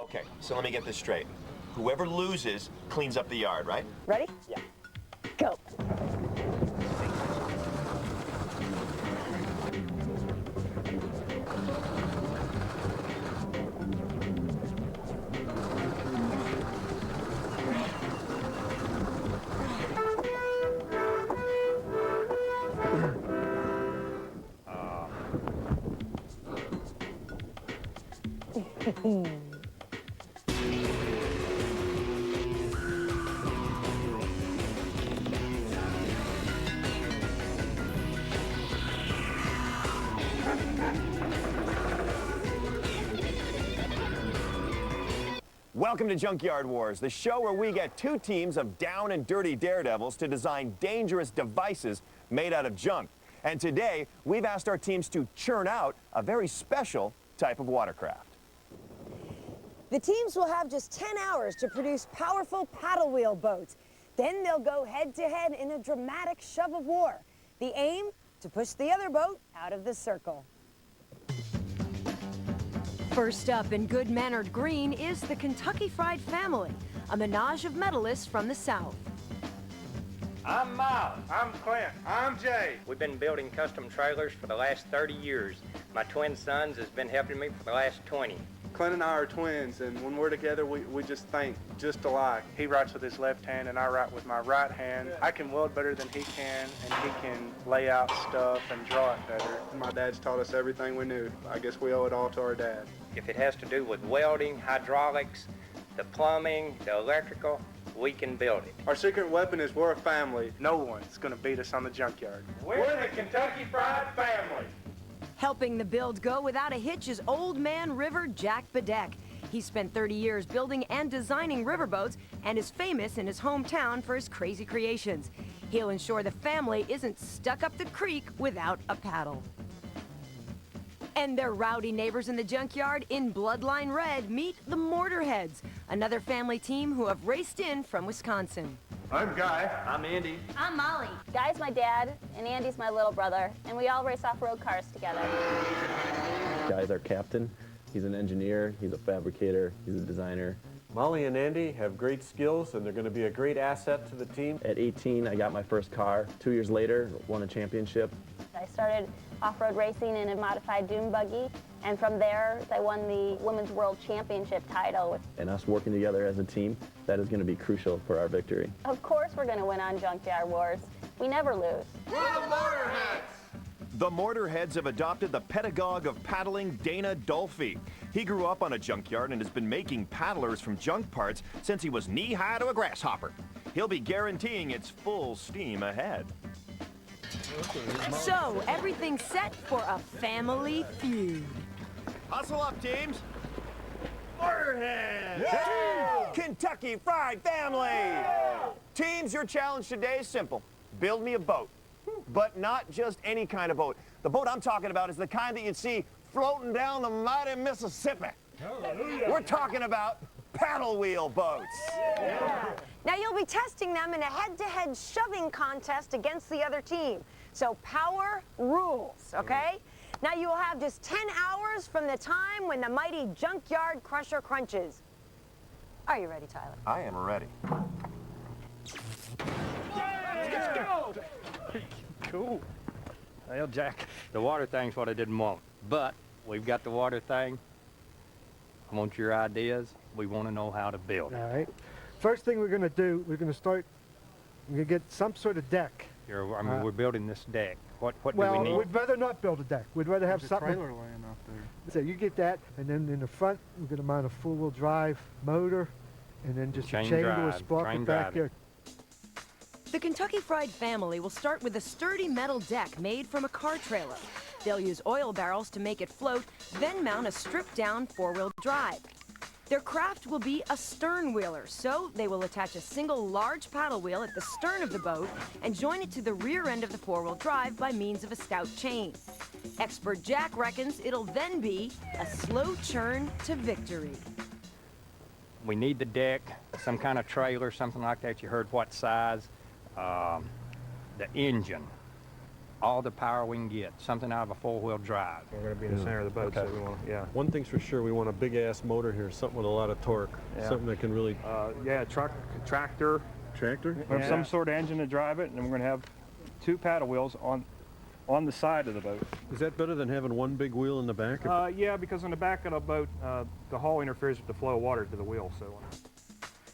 Okay, so let me get this straight. Whoever loses cleans up the yard, right? Ready? Yeah. Go. Welcome to Junkyard Wars, the show where we get two teams of down and dirty daredevils to design dangerous devices made out of junk. And today, we've asked our teams to churn out a very special type of watercraft. The teams will have just 10 hours to produce powerful paddle wheel boats. Then they'll go head-to-head in a dramatic shove of war. The aim? To push the other boat out of the circle. First up in good-mannered green is the Kentucky Fried Family, a menage of medalists from the South. I'm Miles. I'm Clint. I'm Jay. We've been building custom trailers for the last 30 years. My twin sons has been helping me for the last 20. Clint and I are twins, and when we're together, we just think just alike. He writes with his left hand, and I write with my right hand. I can weld better than he can, and he can lay out stuff and draw it better. My dad's taught us everything we knew. I guess we owe it all to our dad. If it has to do with welding, hydraulics, the plumbing, the electrical, we can build it. Our secret weapon is we're a family. No one's going to beat us on the junkyard. We're the Kentucky Fried Family. Helping the build go without a hitch is Old Man River Jack Bedeck. He spent 30 years building and designing riverboats and is famous in his hometown for his crazy creations. He'll ensure the family isn't stuck up the creek without a paddle. And their rowdy neighbors in the junkyard in Bloodline Red meet the Mortarheads, another family team who have raced in from Wisconsin. I'm Guy. I'm Andy. I'm Molly. Guy's my dad, and Andy's my little brother, and we all race off-road cars together. Guy's our captain. He's an engineer, he's a fabricator, he's a designer. Molly and Andy have great skills, and they're going to be a great asset to the team. At 18, I got my first car. 2 years later, won a championship. I started off-road racing in a modified dune buggy, and from there, I won the Women's World Championship title. And us working together as a team, that is going to be crucial for our victory. Of course we're going to win on Junkyard Wars. We never lose. We're the Motorheads. The Mortarheads have adopted the pedagogue of paddling, Dana Dolphy. He grew up on a junkyard and has been making paddlers from junk parts since he was knee-high to a grasshopper. He'll be guaranteeing it's full steam ahead. So, everything's set for a family feud. Hustle up, teams. Motorheads. Yeah! Kentucky Fried Family! Yeah! Teams, your challenge today is simple. Build me a boat. But not just any kind of boat. The boat I'm talking about is the kind that you'd see floating down the mighty Mississippi. Hallelujah. We're talking about paddle wheel boats. Yeah. Now you'll be testing them in a head-to-head shoving contest against the other team. So power rules, okay? Now you will have just 10 hours from the time when the mighty junkyard crusher crunches. Are you ready, Tyler? I am ready. Let's go. Cool. Well, Jack, the water thing's what I didn't want, but we've got the water thing. I want your ideas. We want to know how to build it. All right. First thing we're going to do, we're going to get some sort of deck. We're building this deck. What do we Well, need? we'd rather not build a deck. We'd rather have something. trailer laying out there. So you get that, and then in the front, we're going to mount a four-wheel drive motor, and then just Chain a chain to a drive, sprocket train back drive. there. The Kentucky Fried Family will start with a sturdy metal deck made from a car trailer. They'll use oil barrels to make it float, then mount a stripped-down four-wheel drive. Their craft will be a stern wheeler, so they will attach a single large paddle wheel at the stern of the boat and join it to the rear end of the four-wheel drive by means of a stout chain. Expert Jack reckons it'll then be a slow churn to victory. We need the deck, some kind of trailer, something like that. You heard what size. The engine. all the power we can get, something out of a four-wheel drive. We're going to be in the center of the boat, Okay. so we want to, yeah. One thing's for sure, we want a big-ass motor here, something with a lot of torque, Yeah. something that can really... Yeah, tractor. Tractor? We have some sort of engine to drive it, and then we're going to have 2 paddle wheels on the side of the boat. Is that better than having one big wheel in the back? Yeah, because on the back of the boat, the hull interferes with the flow of water to the wheel. So.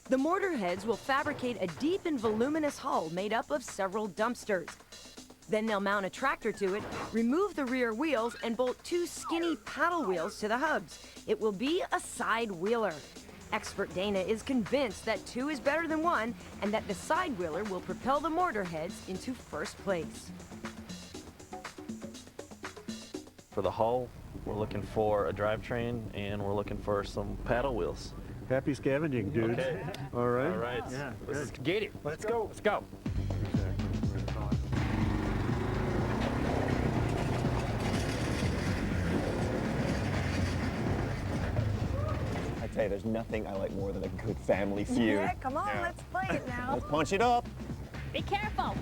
The mortar heads will fabricate a deep and voluminous hull made up of several dumpsters. Then they'll mount a tractor to it, remove the rear wheels, and bolt 2 skinny paddle wheels to the hubs. It will be a side wheeler. Expert Dana is convinced that 2 is better than 1, and that the side wheeler will propel the mortar heads into first place. For the hull, we're looking for a drivetrain and we're looking for some paddle wheels. Happy scavenging, dudes. Okay. All right. All right. Yeah, Let's get it. Let's go. Let's go. I tell you, there's nothing I like more than a good family feud. Yeah, come on, let's play it now. Let's punch it up. Be careful.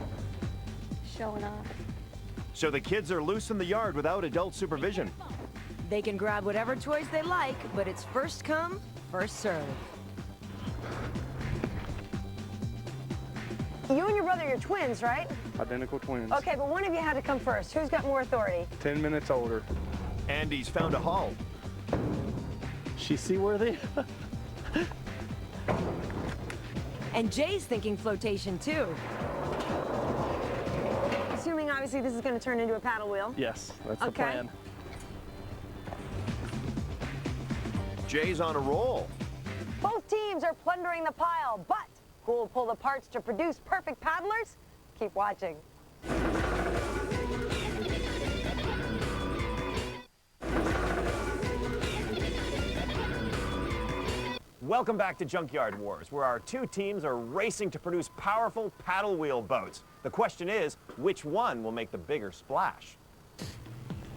Showing off. So the kids are loose in the yard without adult supervision. They can grab whatever toys they like, but it's first come, first serve. You and your brother, you're twins, right? Identical twins. Okay, but one of you had to come first. Who's got more authority? 10 minutes older. Andy's found a hull. She seaworthy? And Jay's thinking flotation too. Assuming, obviously, this is going to turn into a paddle wheel. Yes, that's the Okay. plan. Jay's on a roll. Both teams are plundering the pile, but who will pull the parts to produce perfect paddlers? Keep watching. Welcome back to Junkyard Wars, where our 2 teams are racing to produce powerful paddle wheel boats. The question is, which one will make the bigger splash?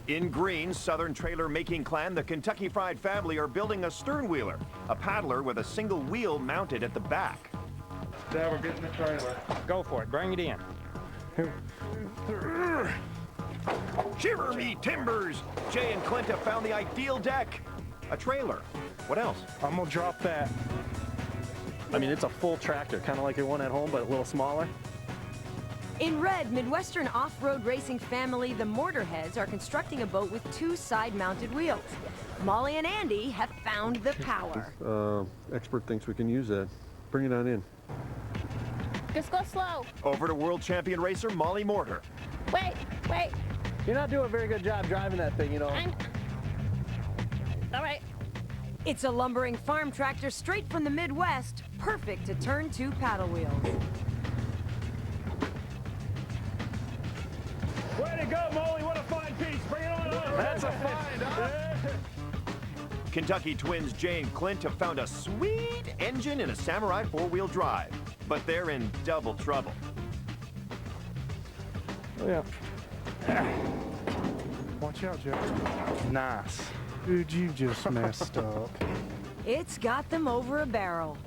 In green, Southern trailer making clan, the Kentucky Fried family are building a stern wheeler, a paddler with a single wheel mounted at the back. Dad, we're getting the trailer. Go for it. Bring it in. Shiver me timbers! Jay and Clint have found the ideal deck. A trailer. What else? I'm going to drop that. I mean, it's a full tractor, kind of like your one at home, but a little smaller. In red, Midwestern off-road racing family, the Mortarheads, are constructing a boat with 2 side-mounted wheels. Molly and Andy have found the power. Expert thinks we can use that. Bring it on in. Just go slow. Over to world champion racer Molly Mortar. Wait. You're not doing a very good job driving that thing, you know. All right. It's a lumbering farm tractor straight from the Midwest, perfect to turn 2 paddle wheels. Way to go, Molly. What a fine piece. Bring it on over. That's a find, huh? Kentucky twins Jay and Clint have found a sweet engine in a Samurai 4-wheel drive, but they're in double trouble. Oh, yeah. Watch out, Joe. Nice. Dude, you just messed up. It's got them over a barrel.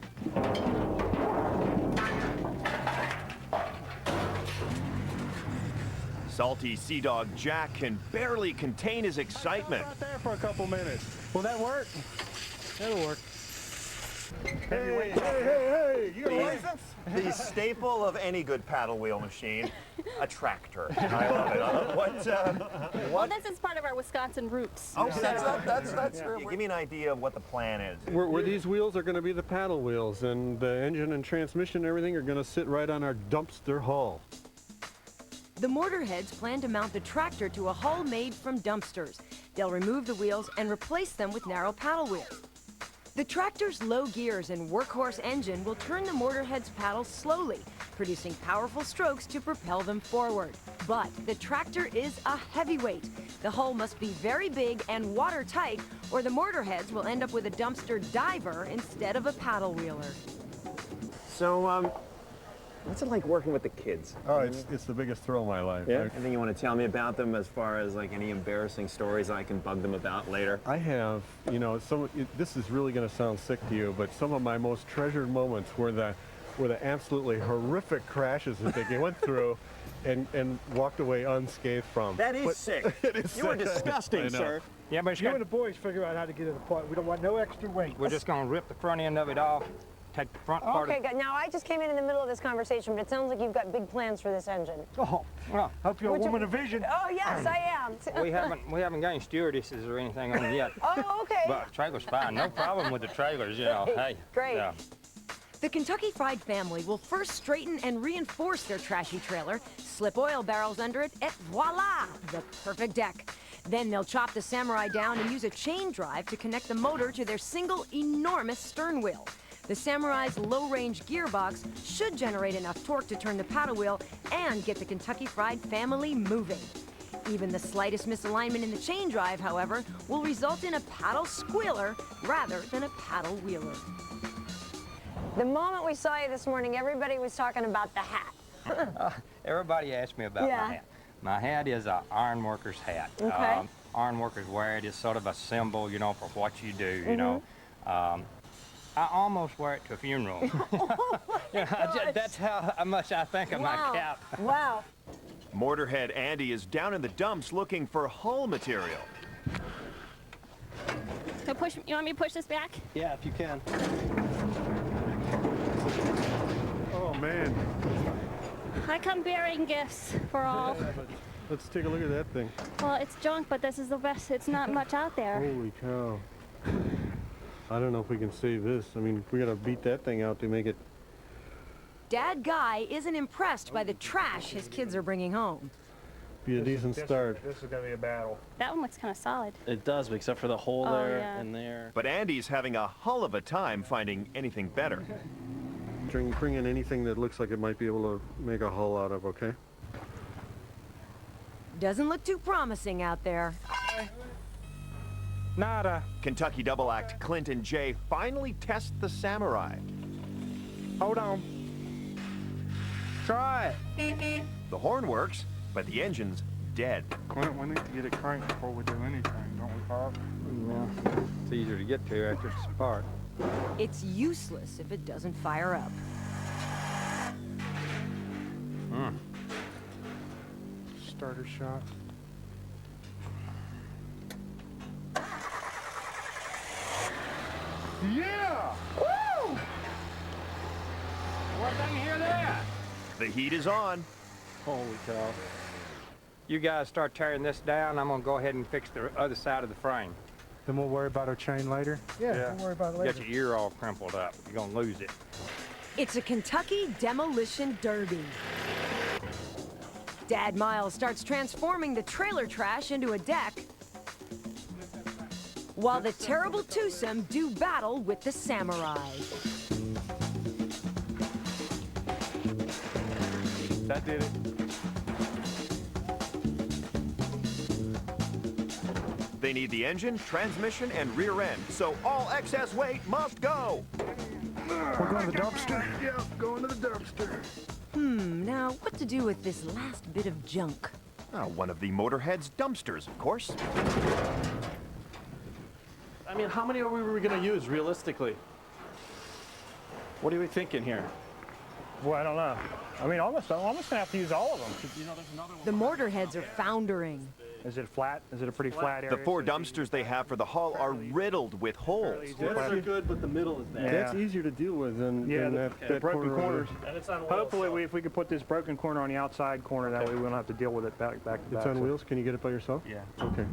Salty Sea Dog Jack can barely contain his excitement. Out there for a couple minutes. Will that work? That'll work. Hey, you got a license? The staple of any good paddle wheel machine, a tractor. I love it. Well, this is part of our Wisconsin roots. Okay, that's give me an idea of what the plan is. Where these wheels are going to be the paddle wheels, and the engine and transmission and everything are going to sit right on our dumpster hull. The Mortarheads plan to mount the tractor to a hull made from dumpsters. They'll remove the wheels and replace them with narrow paddle wheels. The tractor's low gears and workhorse engine will turn the Mortarheads' paddles slowly, producing powerful strokes to propel them forward. But the tractor is a heavyweight. The hull must be very big and watertight, or the Mortarheads will end up with a dumpster diver instead of a paddle wheeler. So, what's it like working with the kids? Oh, it's the biggest thrill of my life. Yeah? Anything you want to tell me about them as far as like any embarrassing stories I can bug them about later? I have, you know, this is really going to sound sick to you, but some of my most treasured moments were were the absolutely horrific crashes that they went through and walked away unscathed from. That is sick. It is You are sick. disgusting, I know. sir. Yeah, but You and the boys figure out how to get it apart. We don't want no extra weight. we're just going to rip the front end of it off, take the front part Okay, of good. Now, I just came in the middle of this conversation, but it sounds like you've got big plans for this engine. Oh, Well, hope you're a Would you- woman of vision. Oh, yes, I am. we haven't got any stewardesses or anything on yet. Oh, okay. But the trailer's fine. No problem with the trailers, you know. Hey. Great. Yeah. The Kentucky Fried family will first straighten and reinforce their trashy trailer, slip oil barrels under it, and voila, the perfect deck. Then they'll chop the Samurai down and use a chain drive to connect the motor to their single enormous stern wheel. The Samurai's low-range gearbox should generate enough torque to turn the paddle wheel and get the Kentucky Fried family moving. Even the slightest misalignment in the chain drive, however, will result in a paddle squealer rather than a paddle wheeler. The moment we saw you this morning, everybody was talking about the hat. Everybody asked me about Yeah. my hat. My hat is an ironworker's hat. Okay. Ironworkers wear it. It's sort of a symbol, you know, for what you do, Mm-hmm. you know. I almost wear it to a funeral. That's how much I think of my cap. Wow. Mortarhead Andy is down in the dumps looking for hull material. So you want me to push this back? Yeah, if you can. Oh, man. I come bearing gifts for all. Let's take a look at that thing. Well, it's junk, but this is the best. It's not much out there. Holy cow. I don't know if we can save this. I mean, we gotta beat that thing out to make it. Dad Guy isn't impressed by the trash his kids are bringing home. Be a decent start. This is going to be a battle. That one looks kind of solid. It does, except for the hole Oh, there yeah. and there. But Andy's having a hull of a time finding anything better. Bring in anything that looks like it might be able to make a hull out of, okay? Doesn't look too promising out there. Nada. Kentucky double act Clint and Jay finally test the Samurai. Hold on. Try it. The horn works, but the engine's dead. Clint, we need to get it cranked before we do anything, don't we, Pop? Yeah. It's easier to get to after it's apart. It's useless if it doesn't fire up. Starter shot. Yeah! Woo! What done you hear that? The heat is on. Holy cow. You guys start tearing this down, I'm gonna go ahead and fix the other side of the frame. Then we'll worry about our chain later. Yeah, don't worry about it later. Get your ear all crumpled up. You're gonna lose it. It's a Kentucky demolition derby. Dad Miles starts transforming the trailer trash into a deck, while the terrible twosome do battle with the Samurai. That did it. They need the engine, transmission, and rear end, so all excess weight must go. We're going to the dumpster? Yeah, going to the dumpster. Now what to do with this last bit of junk? One of the Motorhead's dumpsters, of course. I mean, how many are we going to use realistically? What are we thinking here? Well, I don't know. I mean, I'm almost gonna have to use all of them. You know, there's another one. The Motorheads are foundering. Is it flat? Is it a pretty flat area? The 4 dumpsters they have for the hull are riddled with holes. Ones are good, but the middle is bad. That's easier to deal with than that broken corner over corners. And it's on wheels. Hopefully, if we could put this broken corner on the outside corner, that way we won't have to deal with it back to back. It's on wheels. Can you get it by yourself? Yeah. Okay.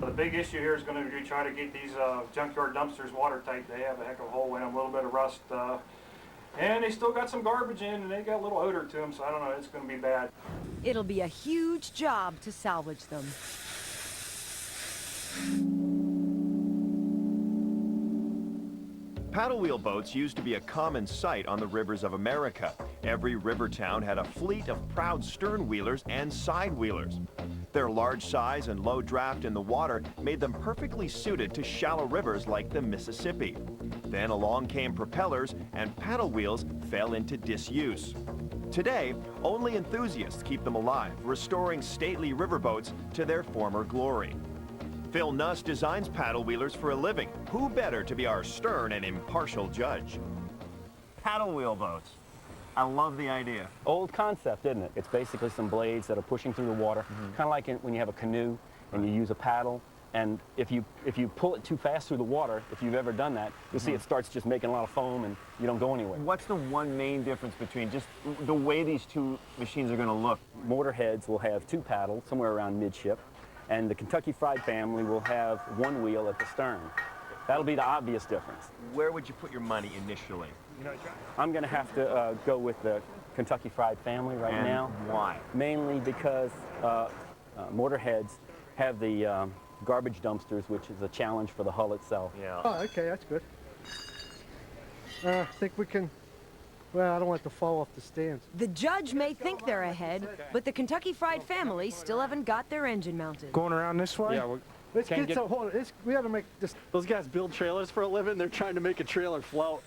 The big issue here is going to be trying to get these junkyard dumpsters watertight. They have a heck of a hole in them, a little bit of rust, and they still got some garbage in, and they got a little odor to them, so I don't know, it's going to be bad. It'll be a huge job to salvage them. Paddle wheel boats used to be a common sight on the rivers of America. Every river town had a fleet of proud stern wheelers and side wheelers. Their large size and low draft in the water made them perfectly suited to shallow rivers like the Mississippi. Then along came propellers and paddle wheels fell into disuse. Today, only enthusiasts keep them alive, restoring stately riverboats to their former glory. Phil Nuss designs paddle wheelers for a living. Who better to be our stern and impartial judge? paddle wheel boats. I love the idea. Old concept, isn't it? It's basically some blades that are pushing through the water, kind of like when you have a canoe and you use a paddle. And if you pull it too fast through the water, if you've ever done that, you'll see it starts just making a lot of foam and you don't go anywhere. What's the one main difference between just the way these two machines are going to look? Motor heads will have two paddles somewhere around midship, and the Kentucky Fried family will have one wheel at the stern. That'll be the obvious difference. Where would you put your money initially? I'm going to have to go with the Kentucky Fried family right now. Why? Mainly because motor heads have the garbage dumpsters, which is a challenge for the hull itself. Yeah. Oh, okay, that's good. I think we can, well, I don't want it to fall off the stands. The judge may think they're ahead, but the Kentucky Fried family still haven't got their engine mounted. Going around this way? Yeah, Let's get some, hold on, we gotta make this. those guys build trailers for a living. They're trying to make a trailer float.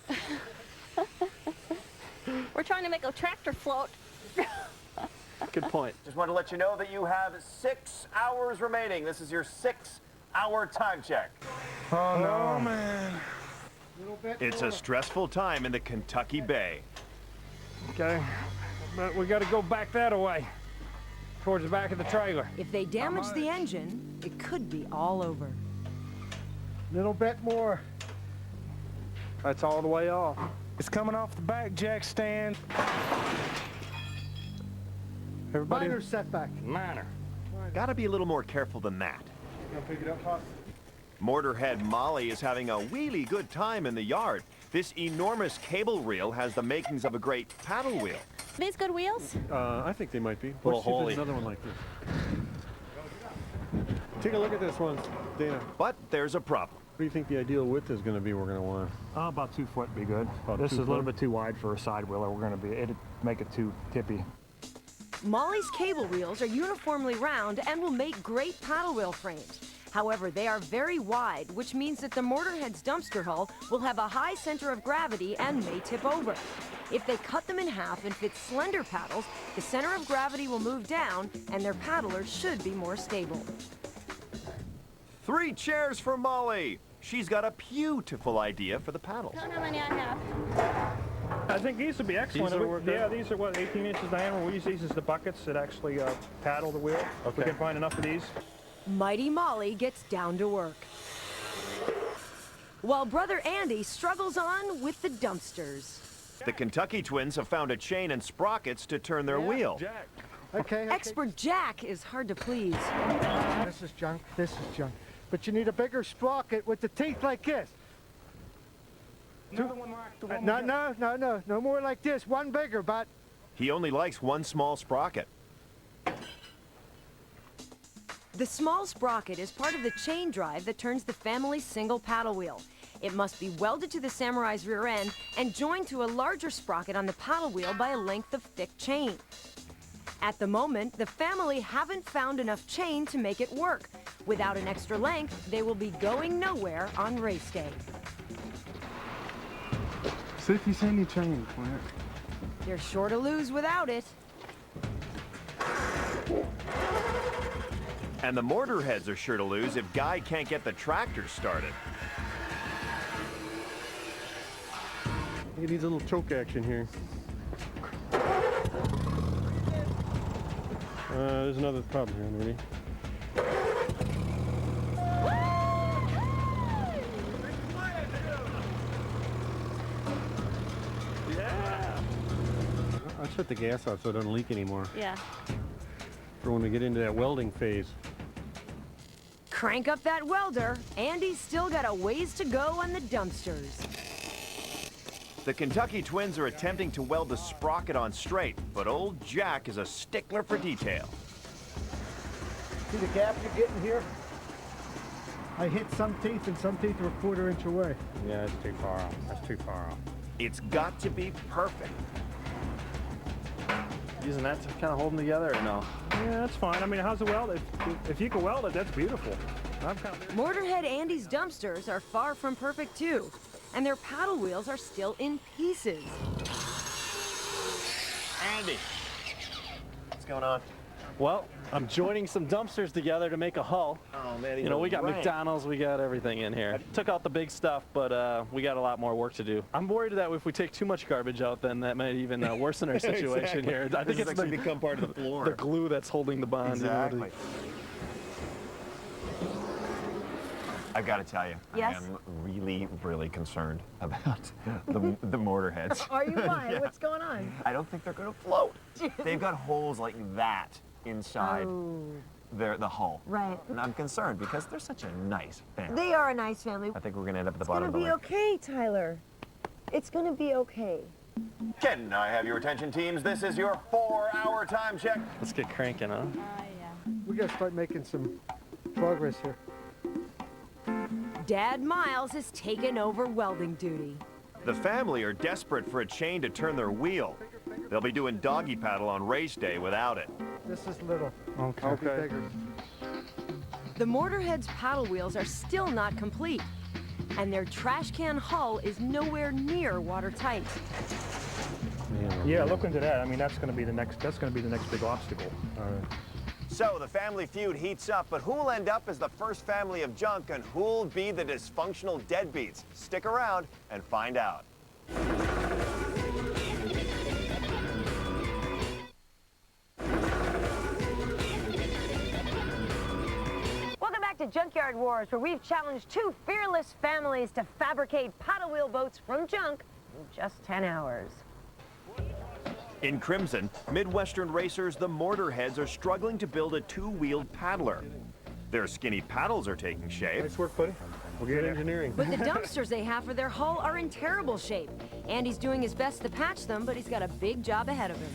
We're trying to make a tractor float. Good point. Just want to let you know that you have 6 hours remaining. This is your 6-hour time check. Oh, no, man. It's a stressful time in the Kentucky Bay. Okay, but we got to go back that way, towards the back of the trailer. If they damage the engine, it could be all over. Little bit more. That's all the way off. It's coming off the back jack stand. Everybody? Minor setback. Minor. Got to be a little more careful than that. You gonna pick it up, Hawk? Motorhead Molly is having a really good time in the yard. This enormous cable reel has the makings of a great paddle wheel. These good wheels? I think they might be. Little Let's see if holy. there's another one like this. Take a look at this one, Dana. But there's a problem. What do you think the ideal width is going to be we're going to want? About 2 foot would be good. About This 2 is a little foot? bit too wide for a side wheeler. It'd make it too tippy. Molly's cable wheels are uniformly round and will make great paddle wheel frames. However, they are very wide, which means that the Motorhead's dumpster hull will have a high center of gravity and may tip over. If they cut them in half and fit slender paddles, the center of gravity will move down and their paddlers should be more stable. 3 chairs for Molly. She's got a beautiful idea for the paddles. I don't know how many I have. I think these would be excellent. These would work Yeah, good? these are what, 18 inches diameter. We use these as the buckets that actually paddle the wheel. If we Okay. can find enough of these. Mighty Molly gets down to work, while brother Andy struggles on with the dumpsters. The Kentucky twins have found a chain and sprockets to turn their wheel. Jack. Okay. Expert Jack is hard to please. This is junk, this is junk. But you need a bigger sprocket with the teeth like this. Another one like the one No more like this. One bigger, but He only likes one small sprocket. The small sprocket is part of the chain drive that turns the family's single paddle wheel. It must be welded to the Samurai's rear end and joined to a larger sprocket on the paddle wheel by a length of thick chain. At the moment, the family haven't found enough chain to make it work. Without an extra length, they will be going nowhere on race day. See if you see any chain, Clint. They're sure to lose without it. And the Motorheads are sure to lose if Guy can't get the tractor started. He needs a little choke action here. There's another problem here, ready? I shut the gas out so it doesn't leak anymore Yeah. for when we get into that welding phase. Crank up that welder. Andy's still got a ways to go on the dumpsters. The Kentucky twins are attempting to weld the sprocket on straight, but old Jack is a stickler for detail. see the gap you're getting here? I hit some teeth and some teeth are a 1/4 inch away. Yeah, that's too far off. That's too far off. It's got to be perfect. Using that to kind of hold them together or no? Yeah, that's fine. I mean, how's the weld? If you can weld it, that's beautiful. Motorhead Andy's dumpsters are far from perfect too, and their paddle wheels are still in pieces. Andy, what's going on? Well, I'm joining some dumpsters together to make a hull. Oh, man, You know, we got McDonald's, we got everything in here. Took out the big stuff, but we got a lot more work to do. I'm worried that if we take too much garbage out, then that might even worsen our situation Exactly. here. I think This it's has become part of the floor. the glue that's holding the bond. Exactly. You know, I've got to tell you, Yes? I am really, really concerned about the mortar heads. Are you why? Yeah. What's going on? I don't think they're going to float. They've got holes like that inside the hull. Right. And I'm concerned because they're such a nice family. They are a nice family. I think we're going to end up at the It's bottom gonna of the be lake. okay, Tyler. It's gonna be okay. Can I have your attention, teams? This is your 4-hour time check. let's get cranking, huh? We gotta start making some progress here. Dad Miles has taken over welding duty. The family are desperate for a chain to turn their wheel. They'll be doing doggy paddle on race day without it. This is little. Okay. I'll be bigger. The Mortarhead's paddle wheels are still not complete, and their trash can hull is nowhere near watertight. Yeah, look into that. I mean, that's going to be the next big obstacle. So the family feud heats up, but who'll end up as the first family of junk and who'll be the dysfunctional deadbeats? Stick around and find out. Welcome back to Junkyard Wars, where we've challenged two fearless families to fabricate paddle wheel boats from junk in just 10 hours. In Crimson, Midwestern racers, the Mortarheads, are struggling to build a two-wheeled paddler. Their skinny paddles are taking shape. Nice work, buddy. We'll get engineering. But the dumpsters they have for their hull are in terrible shape. Andy's doing his best to patch them, but he's got a big job ahead of him.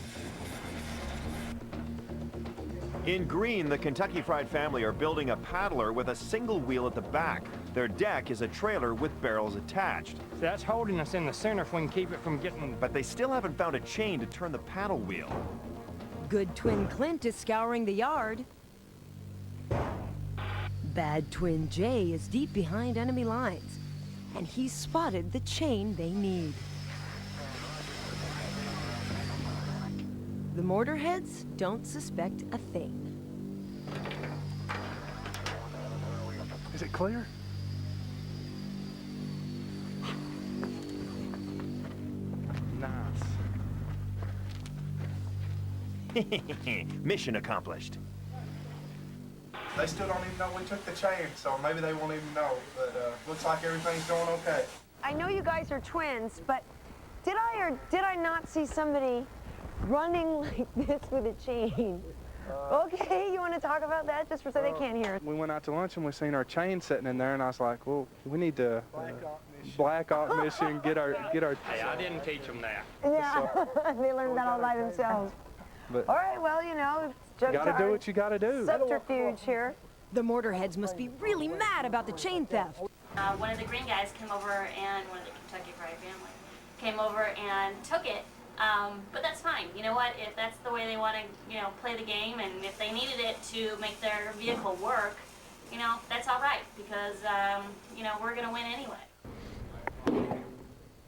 In Green, the Kentucky Fried family are building a paddler with a single wheel at the back. Their deck is a trailer with barrels attached. So that's holding us in the center if we can keep it from getting... But they still haven't found a chain to turn the paddle wheel. Good twin Clint is scouring the yard. Bad twin Jay is deep behind enemy lines, and he's spotted the chain they need. The Mortarheads don't suspect a thing. Is it clear? Nice. Mission accomplished. They still don't even know we took the chain, so maybe they won't even know. But looks like everything's going okay. I know you guys are twins, but did I or did I not see somebody running like this with a chain? Okay, you want to talk about that just so they can't hear it? We went out to lunch and we seen our chain sitting in there, and I was like, well, we need to black op mission, get our. Hey, I didn't teach them that. Yeah, they learned that all by themselves. But All right, well, you know, you gotta do what you gotta do. subterfuge here. The Mortarheads must be really mad about the chain theft. One of the green guys came over, and one of the Kentucky Fried family came over and took it. But that's fine. You know what? If that's the way they want to, you know, play the game, and if they needed it to make their vehicle work, you know, that's all right, because, you know, we're going to win anyway.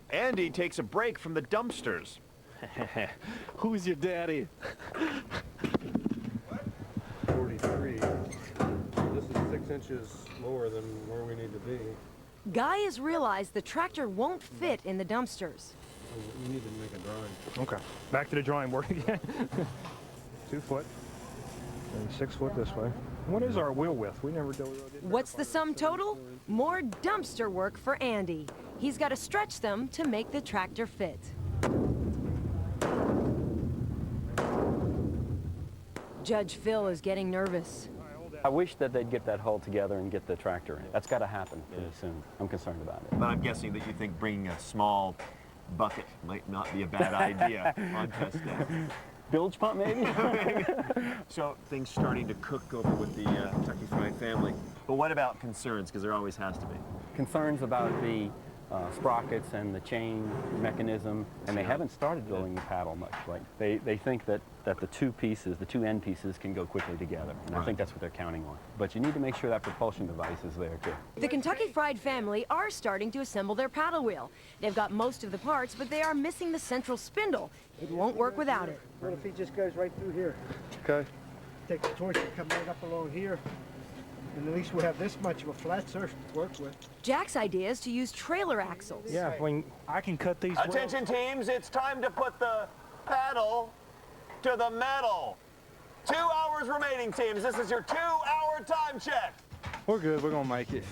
Andy takes a break from the dumpsters. Who's your daddy? 43. This is 6 inches lower than where we need to be. Guy has realized the tractor won't fit in the dumpsters. We need to make a drawing. Okay, back to the drawing board again. 2 foot and 6 foot this way. What is our wheel width? We never did. What's the sum total? More dumpster work for Andy. He's got to stretch them to make the tractor fit. Judge Phil is getting nervous. I wish that they'd get that hull together and get the tractor in. That's got to happen pretty soon. I'm concerned about it. But I'm guessing that you think bringing a small bucket might not be a bad idea on test day. Bilge pump, maybe? So things starting to cook over with the Kentucky Fried family. But what about concerns? Because there always has to be. Concerns about the sprockets and the chain mechanism, and they haven't started building the paddle much. Like they think that the two end pieces can go quickly together, and I think that's what they're counting on. But you need to make sure that propulsion device is there too. The Kentucky Fried family are starting to assemble their paddle wheel. They've got most of the parts, but they are missing the central spindle. It won't work without it. What if he just goes right through here? Okay. take the torch and come right up along here. And at least we'll have this much of a flat surface to work with. Jack's idea is to use trailer axles. Yeah, I can cut these. Attention teams, it's time to put the pedal to the metal. 2 hours remaining, teams. This is your 2-hour time check. We're good. We're gonna make it.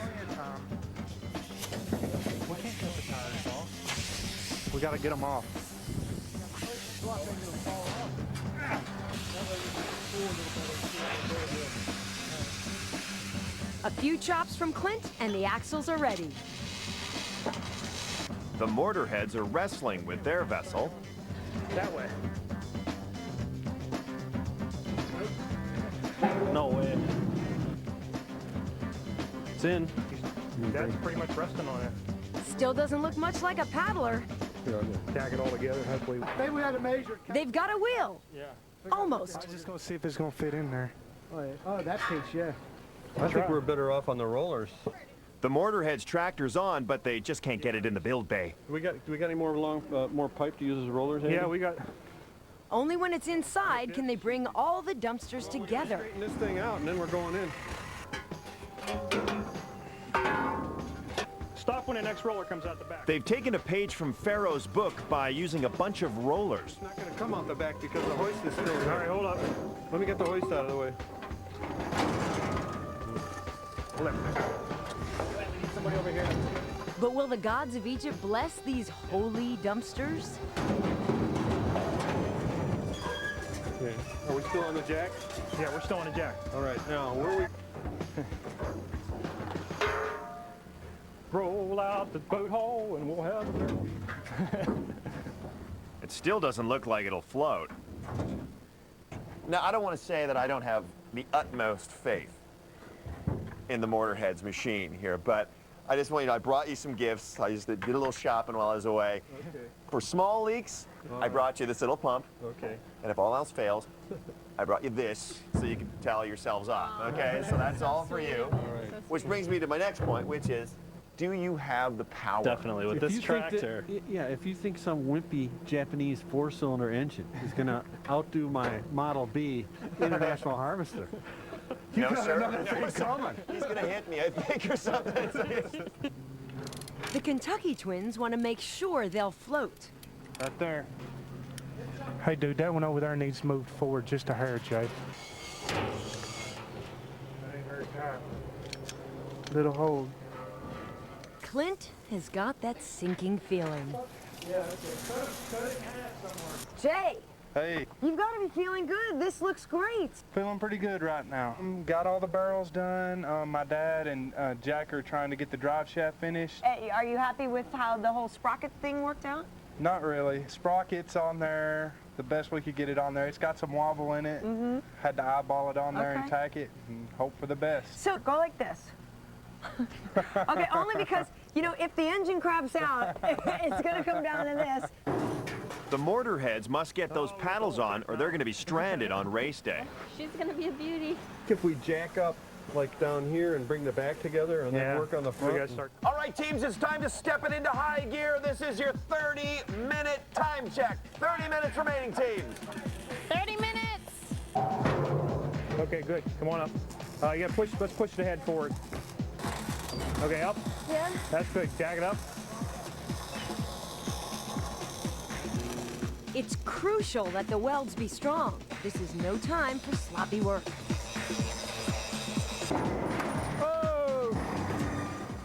We can't cut the tires off. We gotta get them off. A few chops from Clint, and the axles are ready. The mortar heads are wrestling with their vessel. That way. No way. It's in. That's pretty much resting on it. Still doesn't look much like a paddler. Tag it all together, hopefully. Maybe we had to measure. They've got a wheel. Yeah. Almost. I'm just gonna see if it's gonna fit in there. Oh, yeah. Oh, that piece, yeah. I think we're better off on the rollers. The mortar head's tractor's on, but they just can't get it in the build bay. Do we got any more pipe to use as rollers? Andy? Yeah, we got. Only when it's inside can they bring all the dumpsters together. Straighten this thing out, and then we're going in. Stop when the next roller comes out the back. They've taken a page from Pharaoh's book by using a bunch of rollers. It's not going to come out the back because the hoist is still there. All right, hold up. Let me get the hoist out of the way. Somebody over here. But will the gods of Egypt bless these holy dumpsters? Okay. Are we still on the jack? Yeah, we're still on the jack. All right, now where are we? Roll out the boat hole and we'll have a barrel. It still doesn't look like it'll float. Now, I don't want to say that I don't have the utmost faith in the mortar head's machine here, but I just want you to know, I brought you some gifts. I just did a little shopping while I was away. Okay. For small leaks, I brought you this little pump. Okay. And if all else fails, I brought you this so you can towel yourselves off. Okay, so that's all for you. All right. Which brings me to my next point, which is, do you have the power? Definitely with this tractor. If you think some wimpy Japanese 4-cylinder engine is going to outdo my Model B International Harvester, No, sir. coming. He's going to hit me, I think, or something. The Kentucky twins want to make sure they'll float. Right there. Hey, dude, that one over there needs to move forward just a hair, Jay. That ain't very tight. Little hold. Clint has got that sinking feeling. Jay, Hey, you've got to be feeling good. This looks great. Feeling pretty good right now. Got all the barrels done. My dad and Jack are trying to get the drive shaft finished. Hey, are you happy with how the whole sprocket thing worked out? Not really. Sprocket's on there. The best we could get it on there. It's got some wobble in it. Mm-hmm. Had to eyeball it on there and Okay. tack it and hope for the best. So go like this. Okay, only because, you know, if the engine craps out, it's going to come down to this. The mortar heads must get those paddles on or they're going to be stranded on race day. She's gonna be a beauty. if we jack up like down here and bring the back together and then work on the front. We gotta start. All right, teams, it's time to step it into high gear. This is your 30-minute time check. 30 minutes remaining, teams. 30 minutes. Okay, good. Come on up. You gotta push. Let's push the head forward. Okay, up. Yeah. That's good. Jack it up. It's crucial that the welds be strong. This is no time for sloppy work. Oh!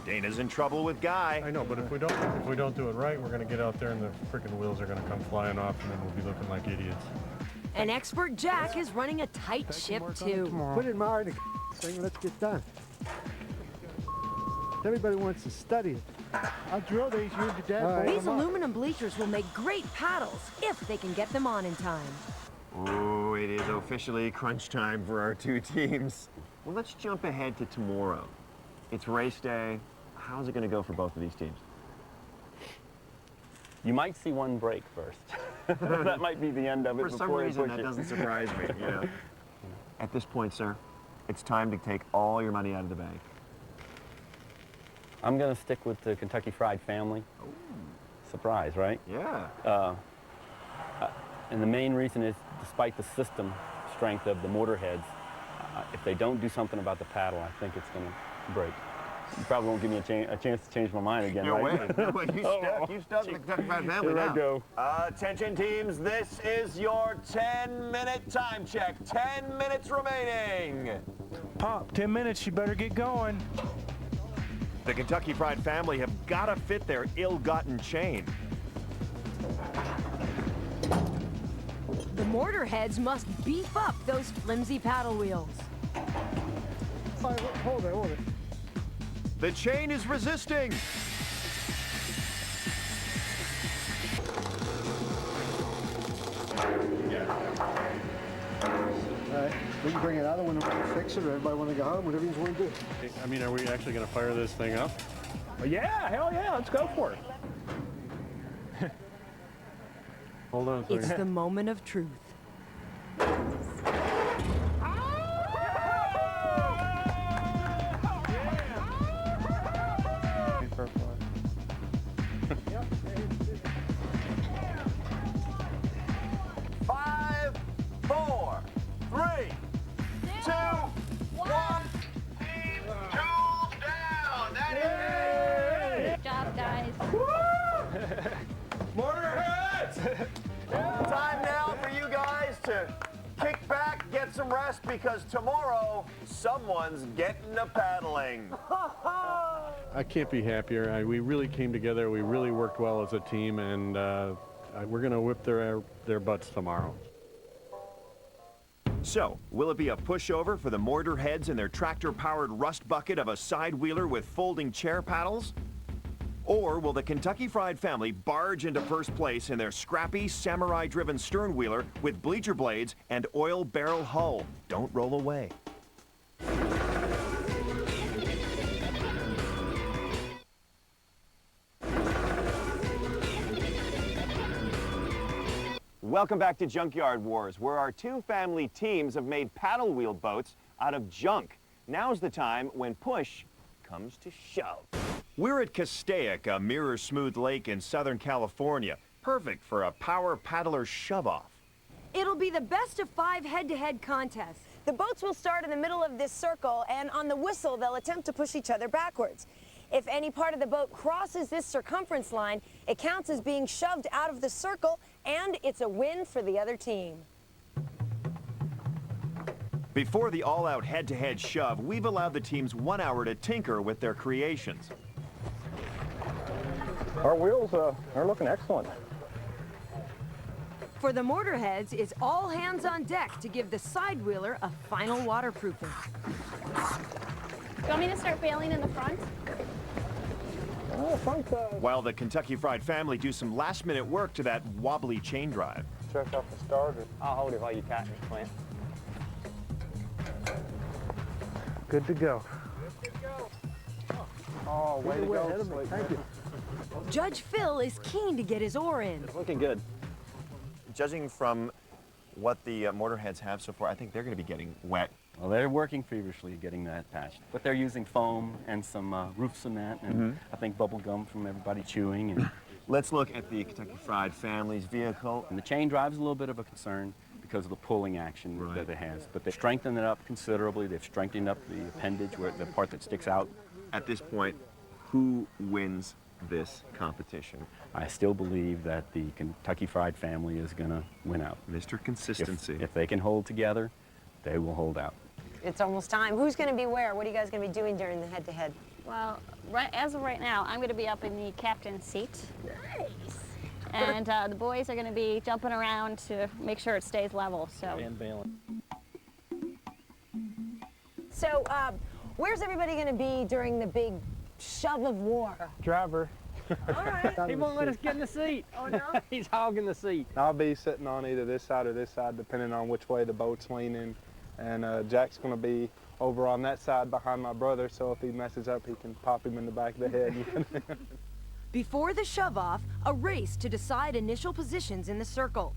Dana's in trouble with Guy. I know, but if we don't do it right, we're gonna get out there and the freaking wheels are gonna come flying off, and then we'll be looking like idiots. An expert Jack is running a tight ship too. Put in my the thing and let's get done. Everybody wants to study it. I'll drill these, you and your dad. These aluminum bleachers will make great paddles if they can get them on in time. Oh, it is officially crunch time for our two teams. Well, let's jump ahead to tomorrow. It's race day. How's it going to go for both of these teams? You might see one break first. That might be the end of it. For some before reason, they push that it. doesn't surprise me. Yeah. At this point, sir, it's time to take all your money out of the bank. I'm going to stick with the Kentucky Fried Family. Ooh. Surprise, right? Yeah. And the main reason is, despite the system strength of the mortar heads, If they don't do something about the paddle, I think it's going to break. You probably won't give me a chance to change my mind again, No right? way. No way. You stuck the Kentucky Fried Family Here now. I go. Attention teams, this is your 10-minute time check. 10 minutes remaining. Pop, 10 minutes, you better get going. The Kentucky Fried Family have got to fit their ill-gotten chain. The mortar heads must beef up those flimsy paddle wheels. Hold it. The chain is resisting. All right, we can bring it out when we fix it, or everybody want to go home, whatever you want to do. I mean, are we actually going to fire this thing up? Yeah, hell yeah, let's go for it. Hold on a second. It's the moment of truth. Five, four, three, two, one. Tools down. That is Good job, guys. Mortar heads! Time now for you guys to kick back, get some rest, because tomorrow someone's getting a paddling. I can't be happier. We really came together. We really worked well as a team, and we're going to whip their butts tomorrow. So, will it be a pushover for the mortar heads and their tractor-powered rust bucket of a side wheeler with folding chair paddles? Or will the Kentucky Fried Family barge into first place in their scrappy, samurai-driven stern wheeler with bleacher blades and oil barrel hull? Don't roll away. Welcome back to Junkyard Wars, where our two family teams have made paddle wheel boats out of junk. Now's the time when push comes to shove. We're at Castaic, a mirror-smooth lake in Southern California. Perfect for a power paddler shove-off. It'll be the best of 5 head-to-head contest. The boats will start in the middle of this circle, and on the whistle, they'll attempt to push each other backwards. If any part of the boat crosses this circumference line, it counts as being shoved out of the circle, and it's a win for the other team. Before the all-out head-to-head shove, we've allowed the teams 1 hour to tinker with their creations. Our wheels are looking excellent. For the mortar heads, it's all hands on deck to give the side wheeler a final waterproofing. You want me to start bailing in the front? While the Kentucky Fried Family do some last-minute work to that wobbly chain drive. Check off the starter. I'll hold it while you tighten it, Clint. Good to go. Oh, way to go. Thank you. Judge Phil is keen to get his oar in. Looking good. Judging from what the mortar heads have so far, I think they're going to be getting wet. Well, they're working feverishly getting that patched. But they're using foam and some roof cement and I think bubble gum from everybody chewing. And Let's look at the Kentucky Fried Family's vehicle. And the chain drive's a little bit of a concern because of the pulling action that it has. But they've strengthened it up considerably. They've strengthened up the appendage, where the part that sticks out. At this point, who wins this competition? I still believe that the Kentucky Fried Family is going to win out. Mr. Consistency. If they can hold together, they will hold out. It's almost time. Who's going to be where? What are you guys going to be doing during the head-to-head? Well, as of right now, I'm going to be up in the captain's seat. Nice. And the boys are going to be jumping around to make sure it stays level. So. And bailing. So, where's everybody going to be during the big shove of war? Driver. All right. He won't let us get in the seat. Oh, no? He's hogging the seat. I'll be sitting on either this side or this side, depending on which way the boat's leaning. And Jack's going to be over on that side behind my brother, so if he messes up, he can pop him in the back of the head. Before the shove-off, a race to decide initial positions in the circle.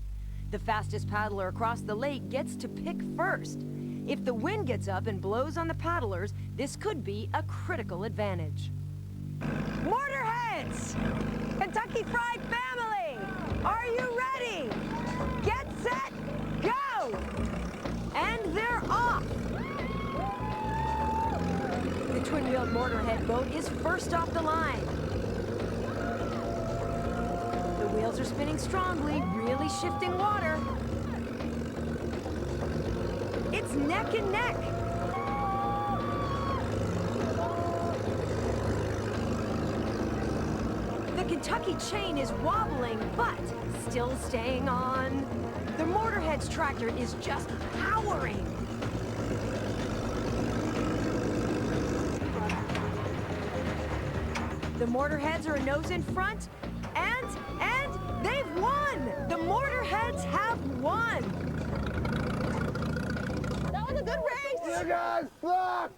The fastest paddler across the lake gets to pick first. If the wind gets up and blows on the paddlers, this could be a critical advantage. Mortarheads! Kentucky Fried Family! Are you ready? Get set, go! And they're off! twin-wheeled motorhead boat is first off the line. The wheels are spinning strongly, really shifting water. It's neck and neck. The Kentucky chain is wobbling, but still staying on. The Motorhead's tractor is just powering. The Motorheads are a nose in front, and they've won! The Motorheads have won! That was a good race! You guys suck!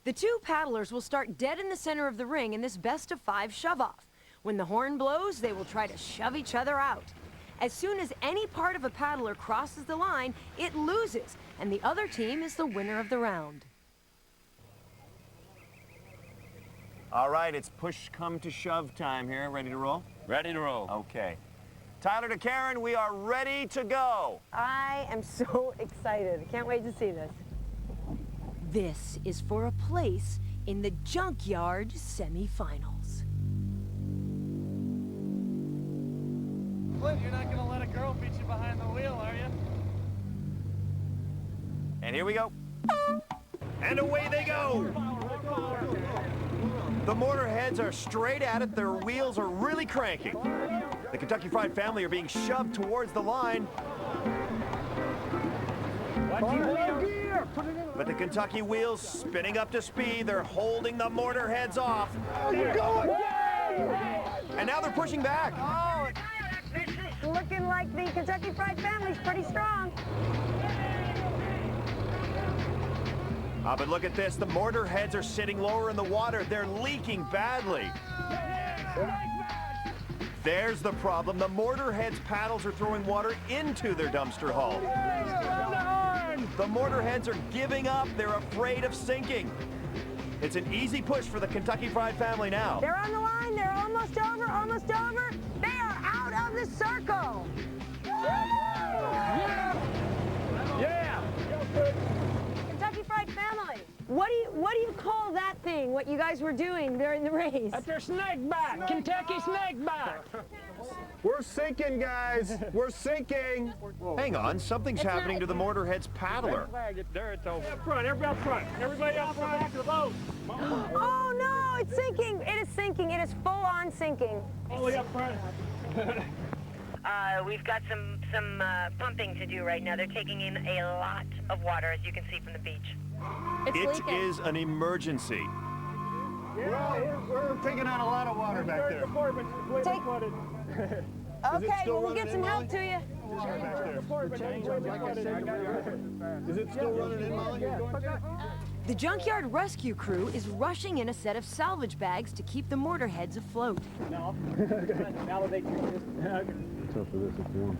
The two paddlers will start dead in the center of the ring in this best-of-5 shove-off. When the horn blows, they will try to shove each other out. As soon as any part of a paddler crosses the line, it loses, and the other team is the winner of the round. All right, it's push come to shove time here. Ready to roll? Ready to roll. Okay. Tyler to Karyn, we are ready to go. I am so excited. I can't wait to see this. This is for a place in the Junkyard semifinals. Clint, you're not gonna let a girl beat you behind the wheel, are you? And here we go. And away they go. The Motorheads are straight at it. Their wheels are really cranking. The Kentucky Fried family are being shoved towards the line. But the Kentucky wheels spinning up to speed. They're holding the Motorheads off. And now they're pushing back. Oh, it's looking like the Kentucky Fried family's pretty strong. But look at this. The Motorheads are sitting lower in the water. They're leaking badly. There's the problem. The Motorheads' paddles are throwing water into their dumpster hull. The Motorheads are giving up. They're afraid of sinking. It's an easy push for the Kentucky Fried family now. They're on the line. They're almost over, almost over. They are out of the circle. Kentucky Fried family. What do you call that thing? What you guys were doing during the race? That's their snake bite. Kentucky snake bite. We're sinking, guys. We're sinking. Hang on, something's happening to the Motorhead's paddler. Up front, everybody up front. Everybody up front, back to the boat. Oh no, it's sinking. It is sinking. It is full on sinking. All the way up front. We've got some pumping to do right now. They're taking in a lot of water, as you can see from the beach. It is an emergency. We're taking out a lot of water back there. Okay, well, we'll get some help to you. Is it still running in, Molly? The Junkyard rescue crew is rushing in a set of salvage bags to keep the Motorheads afloat.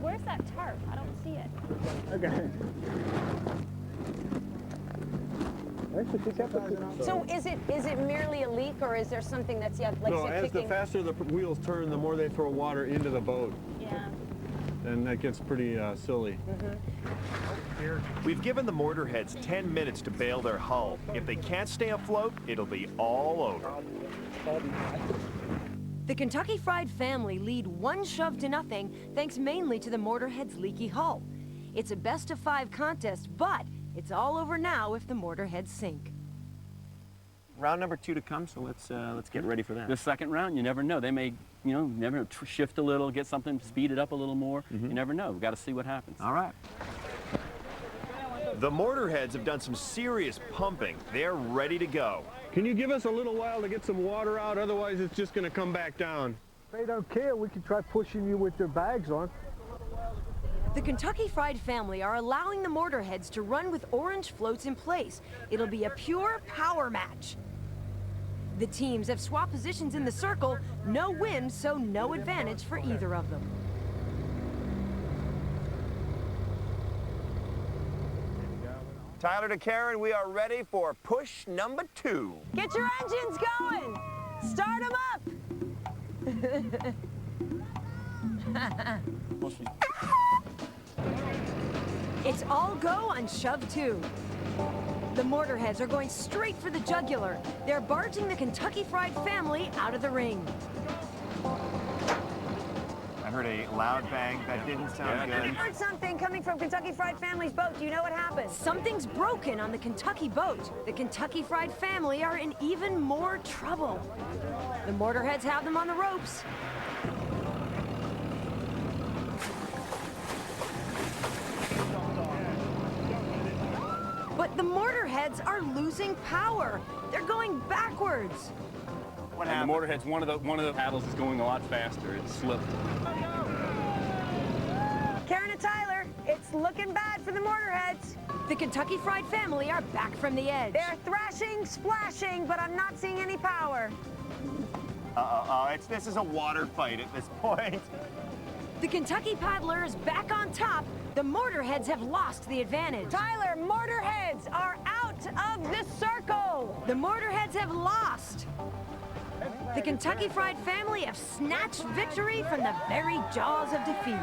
Where's that tarp? I don't see it. Okay. So is it merely a leak, or is there something that's like No, say, as the kicking? faster the wheels turn, the more they throw water into the boat. Yeah. And that gets pretty silly. We've given the Motorheads 10 minutes to bail their hull. If they can't stay afloat, it'll be all over. The Kentucky Fried family lead 1 shove to nothing, thanks mainly to the Motorhead's leaky hull. It's a best-of-5 contest, but it's all over now if the Motorheads sink. Round number 2 to come, so let's get ready for that. The second round, you never know. They may, never shift a little, get something, speed it up a little more. You never know. We've got to see what happens. All right. The Motorheads have done some serious pumping. They're ready to go. Can you give us a little while to get some water out? Otherwise, it's just going to come back down. If they don't care, we can try pushing you with their bags on. The Kentucky Fried family are allowing the Motorheads to run with orange floats in place. It'll be a pure power match. The teams have swapped positions in the circle. No wind, so no advantage for either of them. Tyler to Karyn, we are ready for push number 2. Get your engines going. Start them up. It's all go on shove 2. The Mortarheads are going straight for the jugular. They're barging the Kentucky Fried family out of the ring. I heard a loud bang. That didn't sound good. I heard something coming from Kentucky Fried Family's boat. Do you know what happened? Something's broken on the Kentucky boat. The Kentucky Fried family are in even more trouble. The Mortarheads have them on the ropes. But the Mortarheads are losing power. They're going backwards. What happened? The Mortarheads, one of the paddles is going a lot faster. It slipped. Karyn and Tyler, it's looking bad for the Mortarheads. The Kentucky Fried family are back from the edge. They're thrashing, splashing, but I'm not seeing any power. This is a water fight at this point. The Kentucky paddler is back on top. The Mortarheads have lost the advantage. Tyler, Mortarheads are out of the circle. The Mortarheads have lost. The Kentucky Fried family have snatched victory from the very jaws of defeat.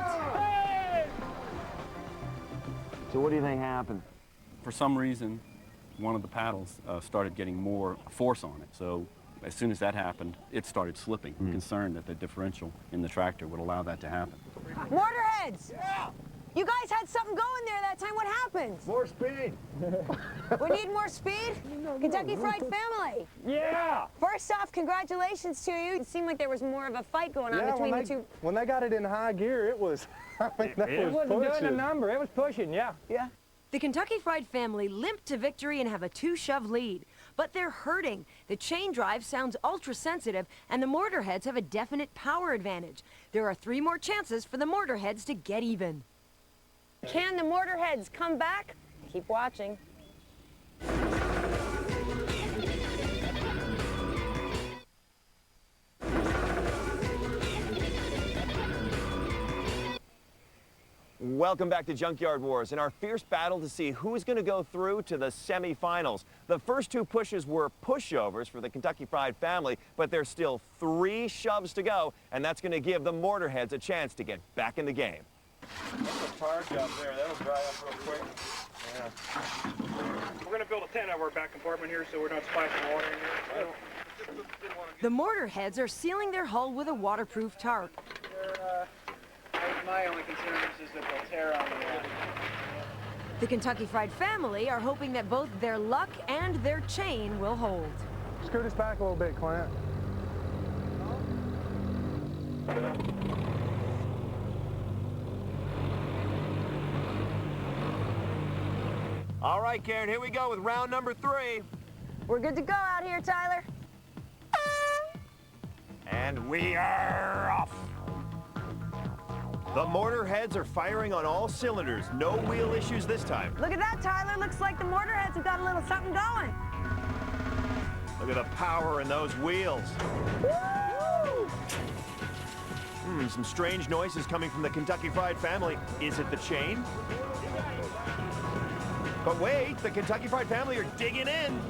So what do you think happened? For some reason, one of the paddles started getting more force on it. So as soon as that happened, it started slipping. I'm concerned that the differential in the tractor would allow that to happen. Mortarheads! Yeah. You guys had something going there that time. What happened? More speed. We need more speed? Kentucky Fried family. Yeah. First off, congratulations to you. It seemed like there was more of a fight going on between the two. When they got it in high gear, it was, I mean, It wasn't doing a number. It was pushing, yeah. Yeah. The Kentucky Fried family limp to victory and have a 2-shove lead. But they're hurting. The chain drive sounds ultra-sensitive, and the Mortarheads have a definite power advantage. There are 3 more chances for the Mortarheads to get even. Can the Mortarheads come back? Keep watching. Welcome back to Junkyard Wars and our fierce battle to see who's going to go through to the semifinals. The first 2 pushes were pushovers for the Kentucky Fried family, but there's still 3 shoves to go, and that's going to give the Mortarheads a chance to get back in the game. That's a tar job there. That'll dry up real quick. Yeah. We're going to build a tent over our back compartment here so we're not splashing water in here. The Mortarheads are sealing their hull with a waterproof tarp. My only concern is that they'll tear on the The Kentucky Fried family are hoping that both their luck and their chain will hold. Scoot us back a little bit, Clint. All right, Karyn, here we go with round number 3. We're good to go out here, Tyler. And we are off. The Mortarheads are firing on all cylinders. No wheel issues this time. Look at that, Tyler. Looks like the Mortarheads have got a little something going. Look at the power in those wheels. Woo! Some strange noises coming from the Kentucky Fried family. Is it the chain? But wait, the Kentucky Fried family are digging in.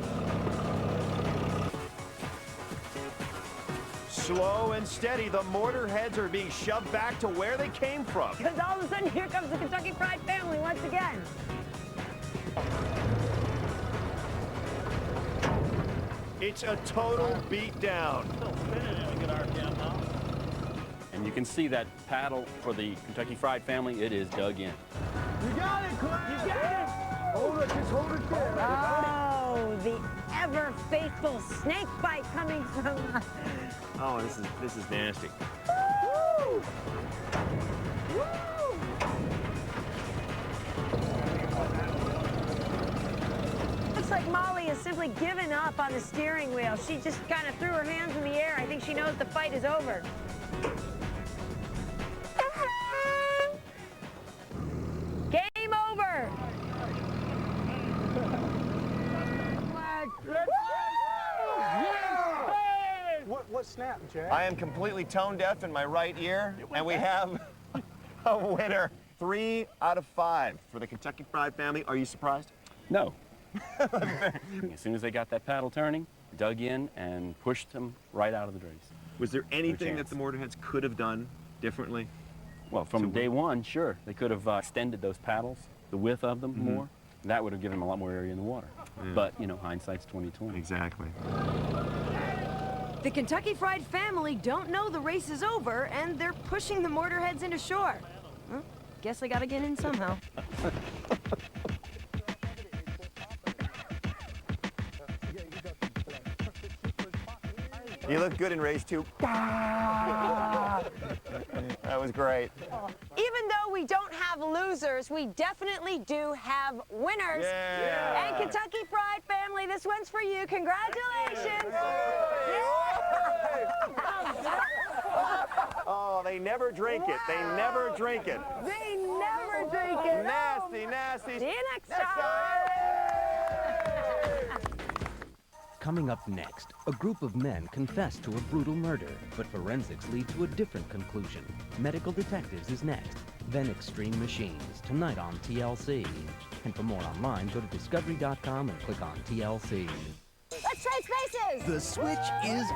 Slow and steady, the Mortarheads are being shoved back to where they came from. Because all of a sudden, here comes the Kentucky Fried family once again. It's a total beatdown. And you can see that paddle for the Kentucky Fried family, it is dug in. You got it, Clint. You got it. Hold it, just hold it there. Oh, the ever-faithful snake bite coming from... Oh, this is nasty. Woo! Woo! Looks like Molly has simply given up on the steering wheel. She just kind of threw her hands in the air. I think she knows the fight is over. Game over. What snapped, Jack? I am completely tone deaf in my right ear, and we have a winner. 3 out of 5 for the Kentucky Fried family. Are you surprised? No. As soon as they got that paddle turning, dug in and pushed them right out of the race. Was there anything that the Mortarheads could have done differently? Well, from day one, sure. They could have extended those paddles, the width of them more. That would have given them a lot more area in the water. Yeah. But, you know, hindsight's 20/20. Exactly. The Kentucky Fried family don't know the race is over, and they're pushing the mortarheads into shore. Well, guess they gotta get in somehow. You look good in race 2. That was great. Even though we don't have losers, we definitely do have winners. Yeah. And Kentucky Fried family, this one's for you. Congratulations. Oh, they never drink it. They never drink it. They never drink it. Nasty, nasty. See you next time. Coming up next, a group of men confess to a brutal murder, but forensics lead to a different conclusion. Medical Detectives is next, then Extreme Machines, tonight on TLC. And for more online, go to discovery.com and click on TLC. Let's trade spaces. The switch is